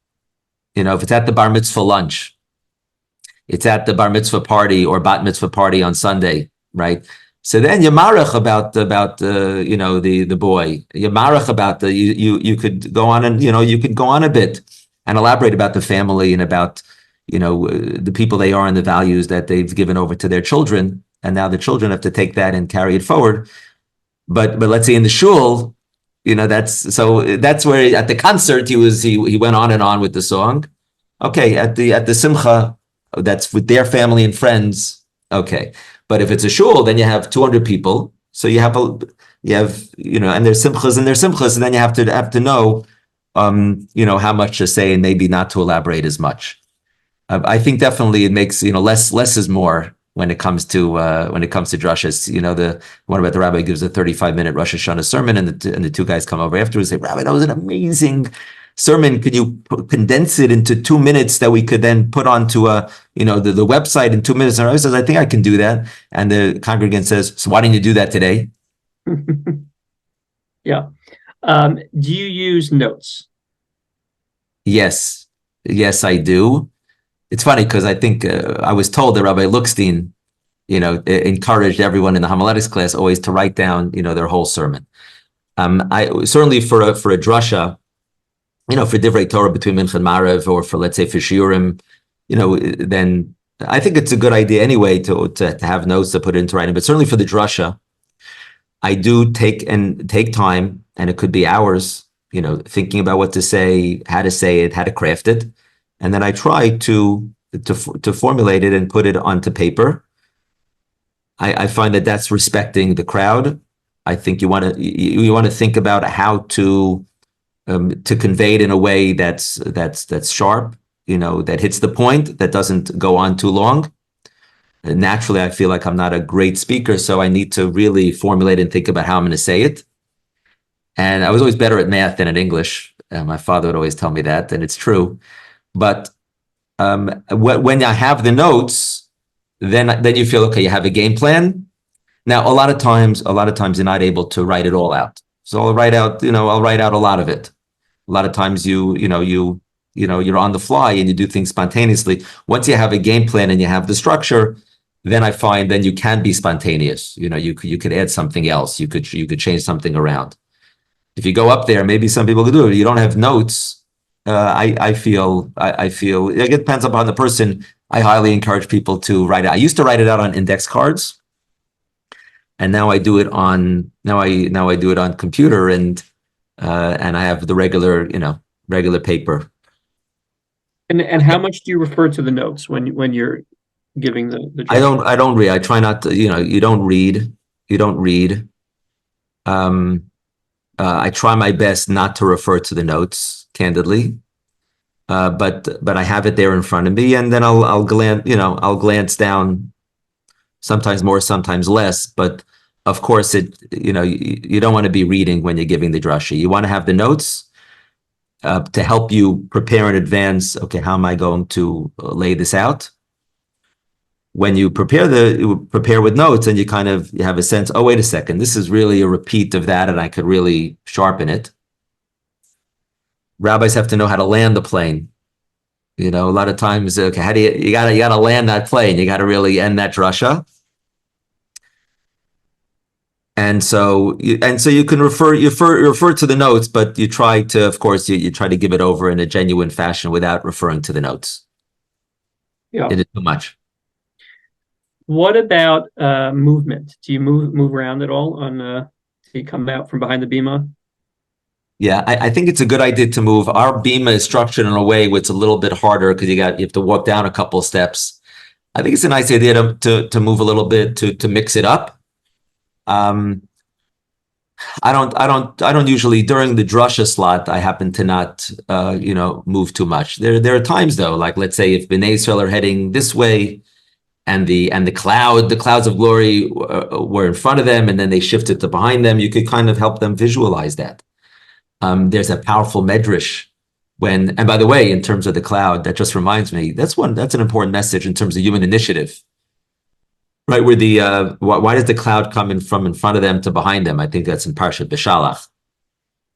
if it's at the bar mitzvah lunch, it's at the bar mitzvah party or bat mitzvah party on Sunday, right? So then you marach about the boy. You marach about you could go on and you could go on a bit and elaborate about the family and about the people they are and the values that they've given over to their children, and now the children have to take that and carry it forward. But let's say in the shul, that's where at the concert he went on and on with the song. Okay, at the simcha, that's with their family and friends. Okay. But if it's a shul, then you have 200 people. So you have and there's simchas, and then you have to know, how much to say and maybe not to elaborate as much. I think definitely it makes, less is more when it comes to drashas. The one about the rabbi gives a 35-minute Rosh Hashanah sermon, and the two guys come over afterwards and say, Rabbi, that was an amazing sermon. Could you condense it into 2 minutes that we could then put onto the website in 2 minutes? And I says, I think I can do that. And the congregant says, so why didn't you do that today? Yeah. Do you use notes? Yes, I do. It's funny because I think I was told that Rabbi Lookstein, encouraged everyone in the homiletics class always to write down, their whole sermon. I certainly for a drasha, for divrei Torah between Mincha and Marev, or for, let's say, for shiurim, then I think it's a good idea anyway to have notes to put into writing. But certainly for the drasha, I do take time, and it could be hours, thinking about what to say, how to say it, how to craft it, and then I try to formulate it and put it onto paper. I find that that's respecting the crowd. I think you want to think about how to convey it in a way that's sharp, that hits the point, that doesn't go on too long. And naturally, I feel like I'm not a great speaker, so I need to really formulate and think about how I'm going to say it. And I was always better at math than at English. My father would always tell me that, and it's true. But when I have the notes, then you feel, okay, you have a game plan. Now, a lot of times you're not able to write it all out. So I'll write out a lot of it. A lot of times you you're on the fly and you do things spontaneously. Once you have a game plan and you have the structure, then I find then you can be spontaneous. You could add something else. You could change something around. If you go up there, maybe some people could do it. You don't have notes. I feel it depends upon the person. I highly encourage people to write it. I used to write it out on index cards, and now I do it on computer, and I have the regular paper. And how much do you refer to the notes when you're giving the I don't read. I try not to, you don't read. I try my best not to refer to the notes, candidly. But I have it there in front of me, and then I'll glance down, sometimes more, sometimes less. But of course, you don't want to be reading when you're giving the drasha. You want to have the notes to help you prepare in advance. Okay, how am I going to lay this out? When you prepare with notes, and you have a sense, oh, wait a second, this is really a repeat of that, and I could really sharpen it. Rabbis have to know how to land the plane. A lot of times, okay, how do you gotta land that plane? You gotta really end that drasha. And so you can refer to the notes, but you try to, of course, you try to give it over in a genuine fashion without referring to the notes. Yeah. It is too much. What about movement? Do you move around at all do you come out from behind the bima? Yeah, I think it's a good idea to move. Our bima is structured in a way where it's a little bit harder because you have to walk down a couple of steps. I think it's a nice idea to move a little bit to mix it up. I don't usually, during the drasha slot, I happen to not move too much. There are times though, like let's say if Bnei Israel are heading this way, and the clouds of glory were in front of them, and then they shifted to behind them, you could kind of help them visualize that. There's a powerful medrash and by the way, in terms of the cloud, that just reminds me, that's an important message in terms of human initiative, right? Where why does the cloud come from in front of them to behind them? I think that's in Parshat Beshalach.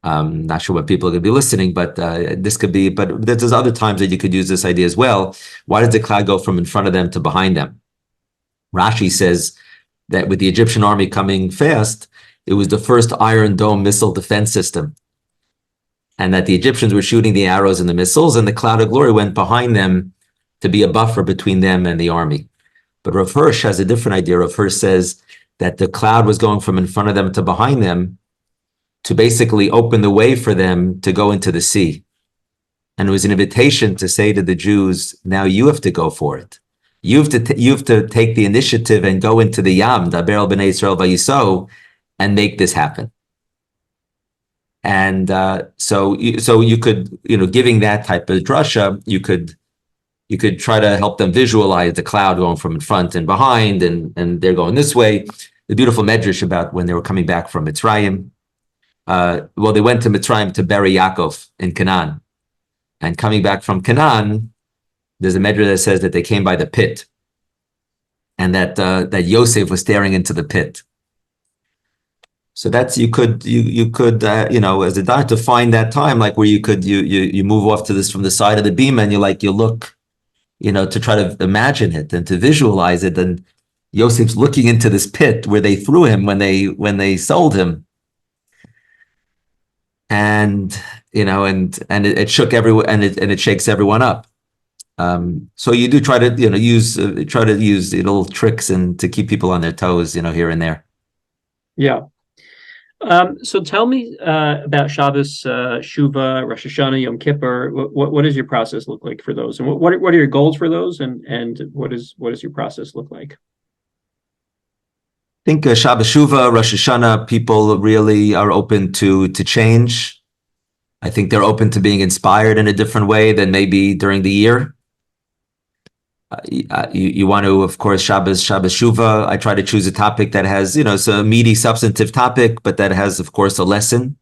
Not sure what people are going to be listening, but this could be, but there's other times that you could use this idea as well. Why does the cloud go from in front of them to behind them? Rashi says that with the Egyptian army coming fast, it was the first Iron Dome missile defense system. And that the Egyptians were shooting the arrows and the missiles, and the cloud of glory went behind them to be a buffer between them and the army. But Rav Hirsch has a different idea. Rav Hirsch says that the cloud was going from in front of them to behind them to basically open the way for them to go into the sea. And it was an invitation to say to the Jews, now you have to go for it. You have to take the initiative and go into the Yam, Daber el Bnei Yisrael Vayiso, and make this happen. And so you could, giving that type of drasha, you could try to help them visualize the cloud going from in front and behind, and they're going this way. The beautiful medrash about when they were coming back from Mitzrayim. They went to Mitzrayim to bury Yaakov in Canaan, and coming back from Canaan, there's a medrash that says that they came by the pit, and that Yosef was staring into the pit. So that's you could as a doctor find that time, like where you move off to this from the side of the beam, and you look, to try to imagine it and to visualize it. And Yosef's looking into this pit where they threw him when they sold him, and it shook everyone, and it shakes everyone up. So you do try to use little tricks and to keep people on their toes, here and there. Yeah. So tell me about Shabbos, Shuvah, Rosh Hashanah, Yom Kippur. What does your process look like for those, and what are your goals for those, and what does your process look like? I think Shabbos, Shuvah, Rosh Hashanah, people really are open to change. I think they're open to being inspired in a different way than maybe during the year. You want to, of course, Shabbos Shuvah. I try to choose a topic that has, some meaty, substantive topic, but that has, of course, a lesson,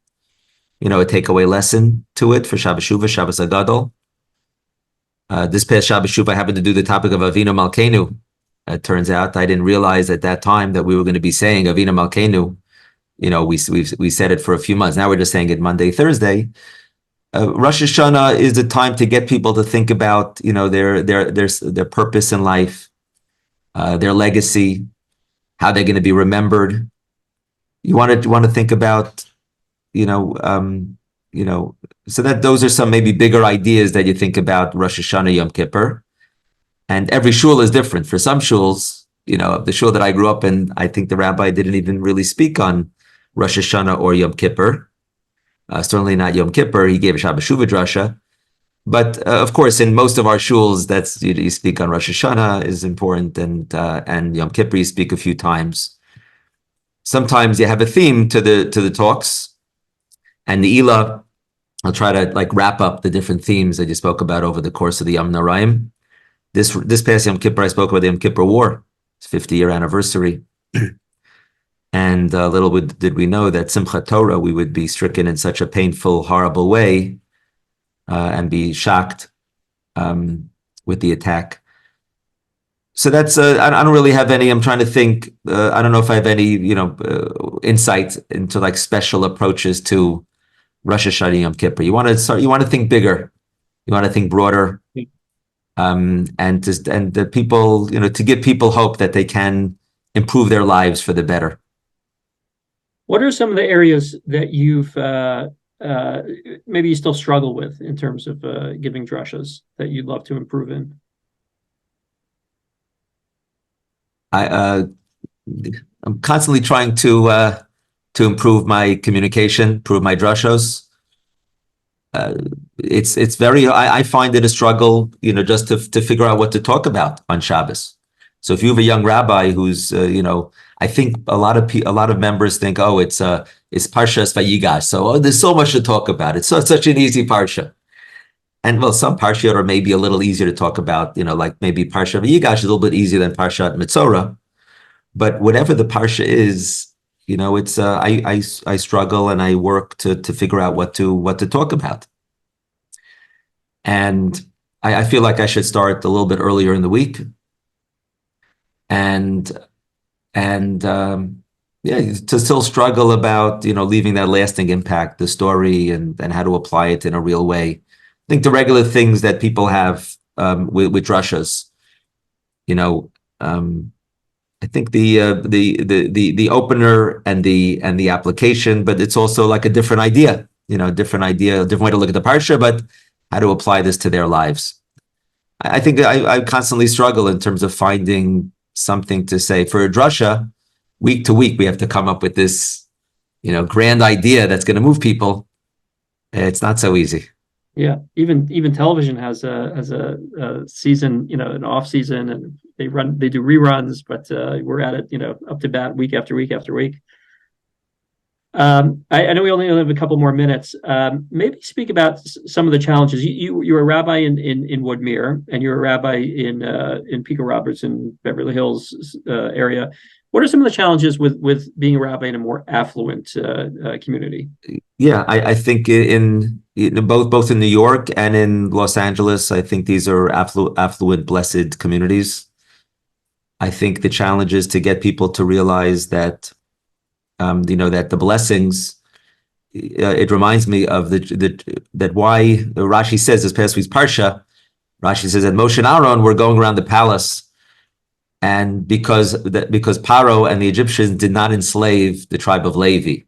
a takeaway lesson to it for Shabbos Shuvah, Shabbos Agadol. This past Shabbos Shuvah, I happened to do the topic of Avinu Malkeinu. It turns out I didn't realize at that time that we were going to be saying Avinu Malkeinu. We said it for a few months. Now we're just saying it Monday, Thursday. Rosh Hashanah is a time to get people to think about, their purpose in life, their legacy, how they're going to be remembered. You want to think about, you know, um, you know, so that those are some maybe bigger ideas that you think about Rosh Hashanah, Yom Kippur, and every shul is different. For some shuls, the shul that I grew up in, I think the rabbi didn't even really speak on Rosh Hashanah or Yom Kippur. Certainly not Yom Kippur. He gave a Shabbat Shuvah Drasha. But of course, in most of our shuls, that's you speak on Rosh Hashanah is important, and Yom Kippur you speak a few times. Sometimes you have a theme to the talks, and the Ila, I'll try to wrap up the different themes that you spoke about over the course of the Yom Naraim. This past Yom Kippur, I spoke about the Yom Kippur War, it's 50-year anniversary. And little did we know that Simchat Torah, we would be stricken in such a painful, horrible way and be shocked with the attack. So that's, I don't really have any, I'm trying to think, I don't know if I have any, insight into special approaches to Rosh Hashanah Yom Kippur. You want to think bigger, you want to think broader, and the people, to give people hope that they can improve their lives for the better. What are some of the areas that you've maybe you still struggle with in terms of giving drashas that you'd love to improve in? I'm constantly trying to improve my communication, improve my drashos. It's very, I find it a struggle, just to figure out what to talk about on Shabbos. So if you have a young rabbi who's, I think a lot of members think, oh, it's Parshas Vayigash, so there's so much to talk about. It's such an easy parsha, and well, some parshas are maybe a little easier to talk about. Like maybe Parsha Vayigash is a little bit easier than Parshat Metzora, but whatever the parsha is, it's I struggle and I work to figure out what to talk about, and I feel like I should start a little bit earlier in the week. And to still struggle about leaving that lasting impact, the story, and how to apply it in a real way. I think the regular things that people have with drashas, I think the opener and the application, but it's also like a different idea, different way to look at the parsha, but how to apply this to their lives. I think I constantly struggle in terms of finding something to say. For a drasha, week to week, we have to come up with this, grand idea that's going to move people. It's not so easy. Yeah, even television has a season, an off season, and they do reruns, but we're at it, up to bat week after week after week. I know we only have a couple more minutes. Maybe speak about some of the challenges. You're a rabbi in Woodmere, and you're a rabbi in Pico Roberts in Beverly Hills area. What are some of the challenges with being a rabbi in a more affluent community? Yeah, I think in both in New York and in Los Angeles, I think these are affluent, blessed communities. I think the challenge is to get people to realize that that the blessings, it reminds me of that why Rashi says this past week's Parsha, Rashi says that Moshe and Aaron were going around the palace, and because Paro and the Egyptians did not enslave the tribe of Levi.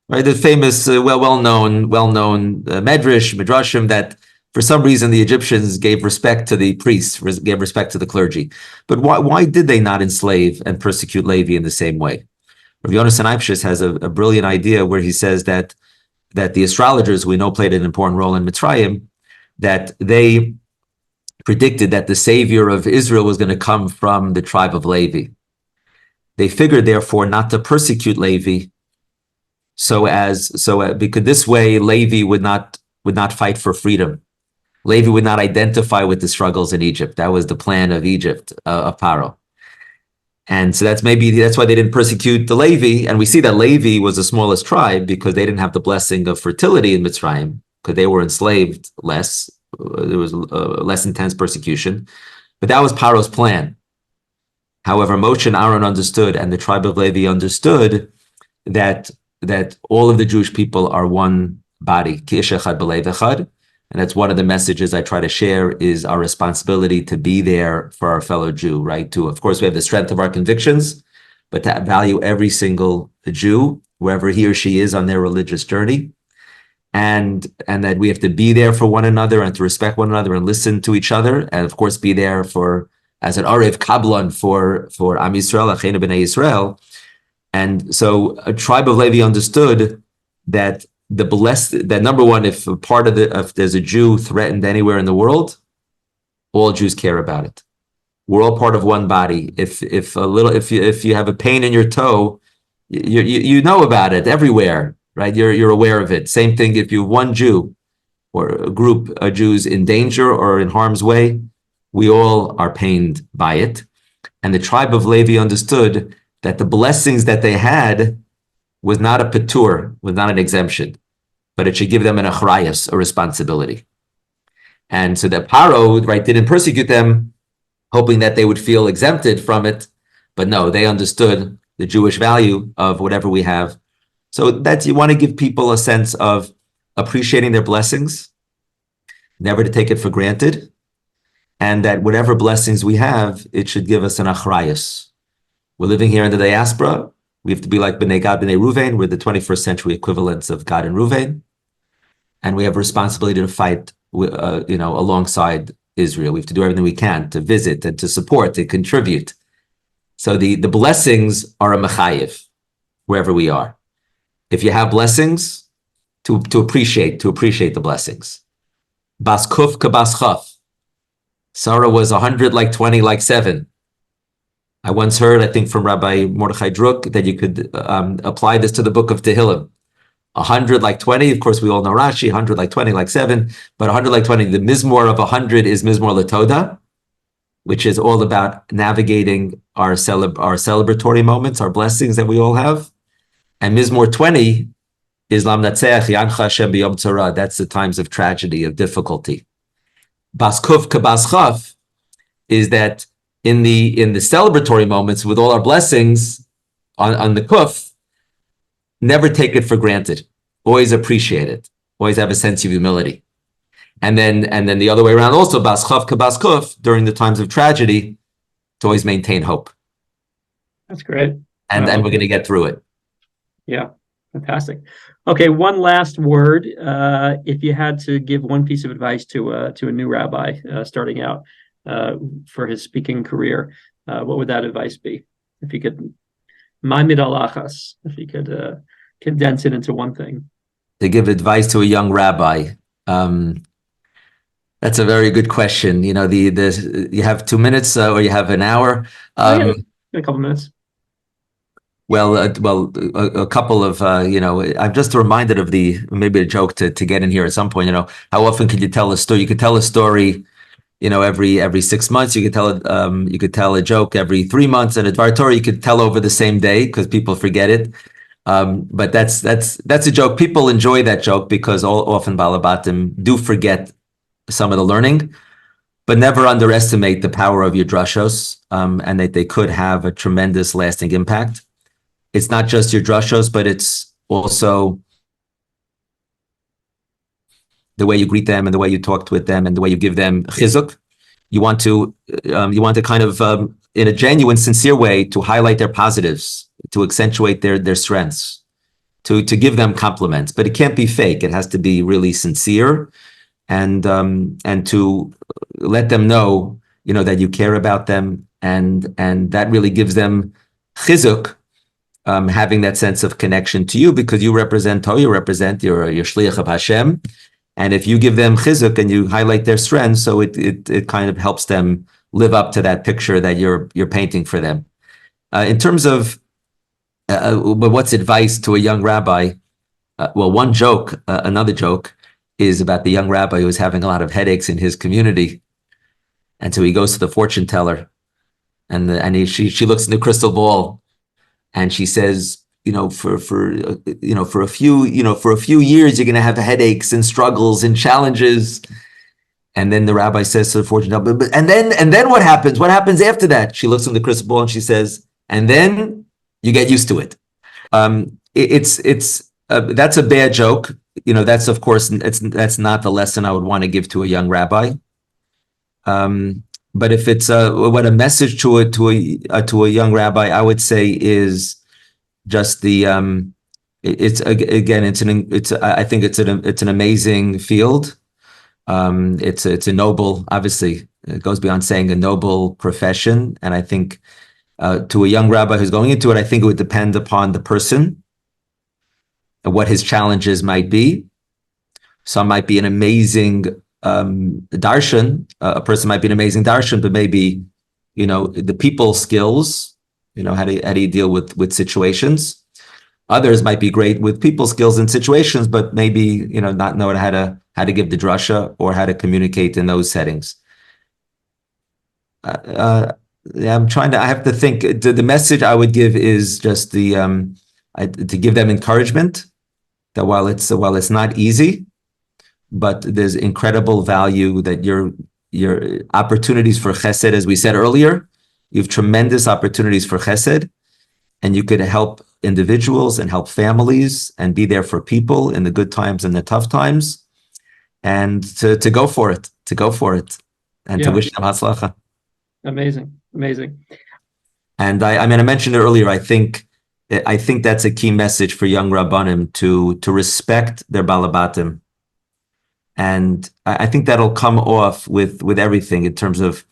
Right, the famous, well-known Midrashim that for some reason the Egyptians gave respect to the priests, gave respect to the clergy. But why did they not enslave and persecute Levi in the same way? Rabbi Yonasan Eibshis has a brilliant idea where he says that the astrologers, we know, played an important role in Mitzrayim, that they predicted that the savior of Israel was going to come from the tribe of Levi. They figured, therefore, not to persecute Levi, because this way Levi would not fight for freedom. Levi would not identify with the struggles in Egypt. That was the plan of Egypt, of Paro. And so that's why they didn't persecute the Levi. And we see that Levi was the smallest tribe because they didn't have the blessing of fertility in Mitzrayim, because they were enslaved less. There was less intense persecution. But that was Paro's plan. However, Moshe and Aaron understood, and the tribe of Levi understood that all of the Jewish people are one body. Ki ish echad b'lev echad. And that's one of the messages I try to share is our responsibility to be there for our fellow Jew, right? To, of course, we have the strength of our convictions, but to value every single Jew, wherever he or she is on their religious journey. And that we have to be there for one another and to respect one another and listen to each other. And of course, be there for, as an Arev Kablan for Am Yisrael, Achenu B'nai Yisrael. And so a tribe of Levi understood that that number one, if there's a Jew threatened anywhere in the world, all Jews care about it. We're all part of one body. If you have a pain in your toe, you know about it everywhere, right? You're aware of it. Same thing if you have one Jew or a group of Jews in danger or in harm's way, we all are pained by it. And the tribe of Levi understood that the blessings that they had was not a patur, was not an exemption, but it should give them an achrayus, a responsibility. And so that Paro, right, didn't persecute them, hoping that they would feel exempted from it. But no, they understood the Jewish value of whatever we have. So that's, you want to give people a sense of appreciating their blessings, never to take it for granted, and that whatever blessings we have, it should give us an achrayus. We're living here in the diaspora. We have to be like B'nai Gad, B'nai Ruvain. We're the 21st century equivalents of Gad and Ruvain. And we have a responsibility to fight, alongside Israel. We have to do everything we can to visit and to support, to contribute. So the blessings are a mechayiv, wherever we are. If you have blessings, to appreciate the blessings. Bas kuf ka bas chaf. Sarah was 100 like 20 like 7. I once heard, I think from Rabbi Mordechai Druk, that you could apply this to the book of Tehillim. 100 like 20, of course we all know Rashi, 100 like 20 like 7, but 100 like 20, the Mizmor of 100 is Mizmor Latoda, which is all about navigating our celebratory moments, our blessings that we all have. And Mizmor 20 is Lam Natseach Yancha Hashem B'Yom Tzara. That's the times of tragedy, of difficulty. Bas Kuf Ka Bas Chaf is that in the celebratory moments with all our blessings on the Kuf, never take it for granted. Always appreciate it. Always have a sense of humility. And then the other way around also, Bas Chaf Ka Bas Kuf, during the times of tragedy, to always maintain hope. That's great. And we're going to get through it. Yeah, fantastic. Okay, one last word. If you had to give one piece of advice to a new rabbi starting out for his speaking career, what would that advice be? If you could, ma'amid alachas, if you could condense it into one thing. To give advice to a young rabbi, that's a very good question. You have 2 minutes or you have an hour. A couple minutes. Well, a couple of, I'm just reminded of maybe a joke to get in here at some point. How often could you tell a story? You could tell a story, every 6 months. You could tell a joke every 3 months, and a Dvar Torah you could tell over the same day because people forget it. But that's a joke. People enjoy that joke because often Balabatim do forget some of the learning, but never underestimate the power of your drashos, and that they could have a tremendous lasting impact. It's not just your drashos, but it's also the way you greet them and the way you talk with them and the way you give them chizuk. You want to kind of, in a genuine, sincere way, to highlight their positives, to accentuate their strengths, to give them compliments. But it can't be fake. It has to be really sincere, and to let them know, that you care about them, and that really gives them chizuk. Having that sense of connection to you, because you represent Torah, you're shliach of Hashem, and if you give them chizuk and you highlight their strengths, so it kind of helps them live up to that picture that you're painting for them. In terms of but what's advice to a young rabbi? One joke, another joke, is about the young rabbi who was having a lot of headaches in his community, and so he goes to the fortune teller, and she looks in the crystal ball. And she says, for a few years, you're going to have headaches and struggles and challenges. And then the rabbi says to the fortune teller, and then what happens? What happens after that? She looks in the crystal ball and she says, and then you get used to it. That's a bad joke. that's of course that's not the lesson I would want to give to a young rabbi. But if it's what a message to a young rabbi, I would say is just the it's again I think it's an amazing field. It's a noble, obviously it goes beyond saying, a noble profession, and I think to a young rabbi who's going into it, I think it would depend upon the person and what his challenges might be. Some might be an amazing darshan. A person might be an amazing darshan, but maybe, the people skills, how do you deal with situations. Others might be great with people skills and situations, but maybe, not know how to give the drasha or how to communicate in those settings. I have to think. The message I would give is just to give them encouragement that while it's not easy, but there's incredible value, that your opportunities for chesed, as we said earlier, you have tremendous opportunities for chesed, and you could help individuals and help families and be there for people in the good times and the tough times, and to go for it, and to wish them hatzlacha. Amazing. And I mentioned it earlier. I think that's a key message for young rabbanim, to respect their balabatim. And I think that'll come off with everything in terms of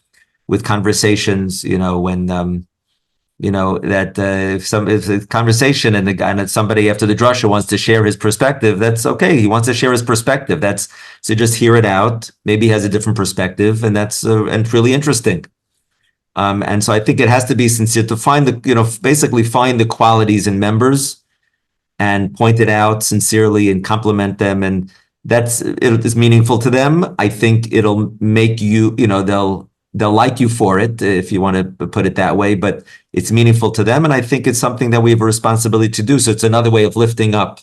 with conversations, when if it's conversation and somebody after the drasha wants to share his perspective, that's okay. He wants to share his perspective. So just hear it out. Maybe he has a different perspective, and that's and really interesting. And so I think it has to be sincere, to find basically find the qualities in members and point it out sincerely and compliment them, and it is meaningful to them. I think it'll make you, they'll like you for it, if you want to put it that way, but it's meaningful to them. And I think it's something that we have a responsibility to do. So it's another way of lifting up.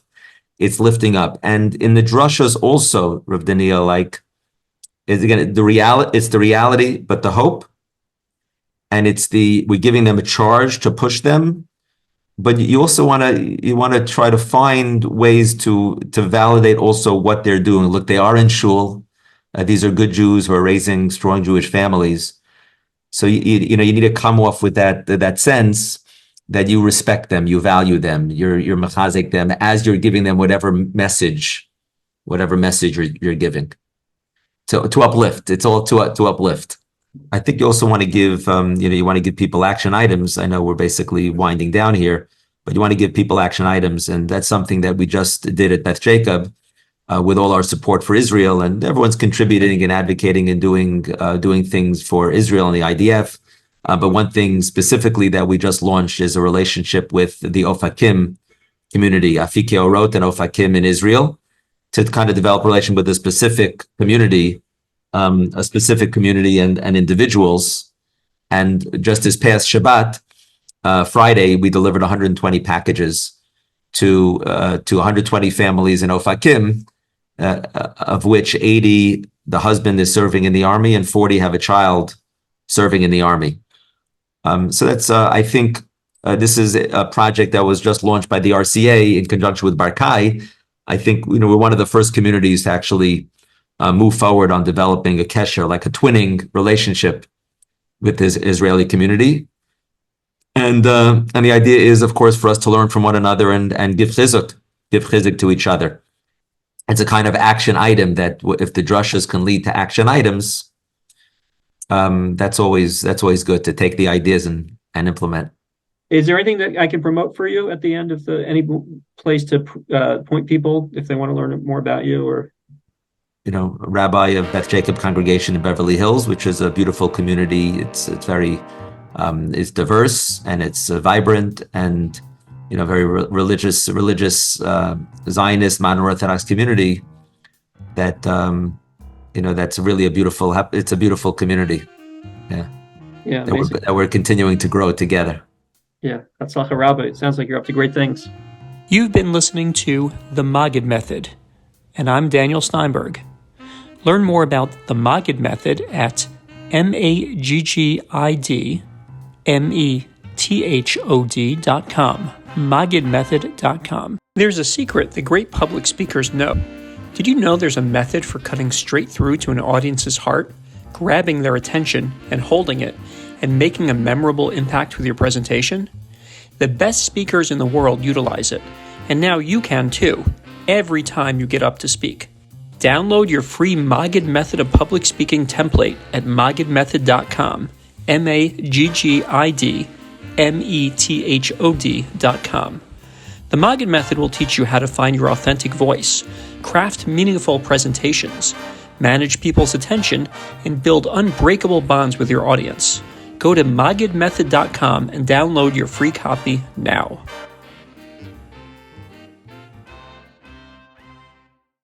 It's lifting up. And in the drashas also, Rav Daniel, it's the reality, but the hope. And we're giving them a charge to push them. But you also want to try to find ways to validate also what they're doing. Look, they are in shul. These are good Jews who are raising strong Jewish families. So you need to come off with that sense that you respect them, you value them, you're mechazik them as you're giving them whatever message you're giving to uplift. It's all to uplift. I think you also want to give you want to give people action items. I know we're basically winding down here, but you want to give people action items, and that's something that we just did at Beth Jacob. With all our support for Israel, and everyone's contributing and advocating and doing things for Israel and the IDF. But one thing specifically that we just launched is a relationship with the Ofakim community, Afike Orot and Ofakim in Israel, to kind of develop a relation with a specific community and individuals. And just this past Shabbat, Friday, we delivered 120 packages to 120 families in Ofakim. Of which 80, the husband is serving in the army, and 40 have a child serving in the army. So that's, I think, this is a project that was just launched by the RCA in conjunction with Barkai. I think, we're one of the first communities to actually move forward on developing a kesher, like a twinning relationship with this Israeli community. And the idea is, of course, for us to learn from one another and give chizuk to each other. It's a kind of action item that, if the drashas can lead to action items, that's always good to take the ideas and implement. Is there anything that I can promote for you at the end of any place to point people if they want to learn more about you? Or rabbi of Beth Jacob congregation in Beverly Hills, which is a beautiful community. It's very it's diverse and it's vibrant and very religious Zionist modern Orthodox community that that's really it's a beautiful community. Yeah, that we're continuing to grow together. Yeah, that's Rabbi. It sounds like you're up to great things. You've been listening to The Maggid Method, and I'm Daniel Steinberg. Learn more about the Maggid Method at maggidmethod.com, maggidmethod.com. There's a secret that great public speakers know. Did you know there's a method for cutting straight through to an audience's heart, grabbing their attention and holding it, and making a memorable impact with your presentation? The best speakers in the world utilize it, and now you can too, every time you get up to speak. Download your free Maggid Method of Public Speaking template at maggidmethod.com, maggidmethod.com. The Maggid Method will teach you how to find your authentic voice, craft meaningful presentations, manage people's attention, and build unbreakable bonds with your audience. Go to maggidmethod.com and download your free copy now.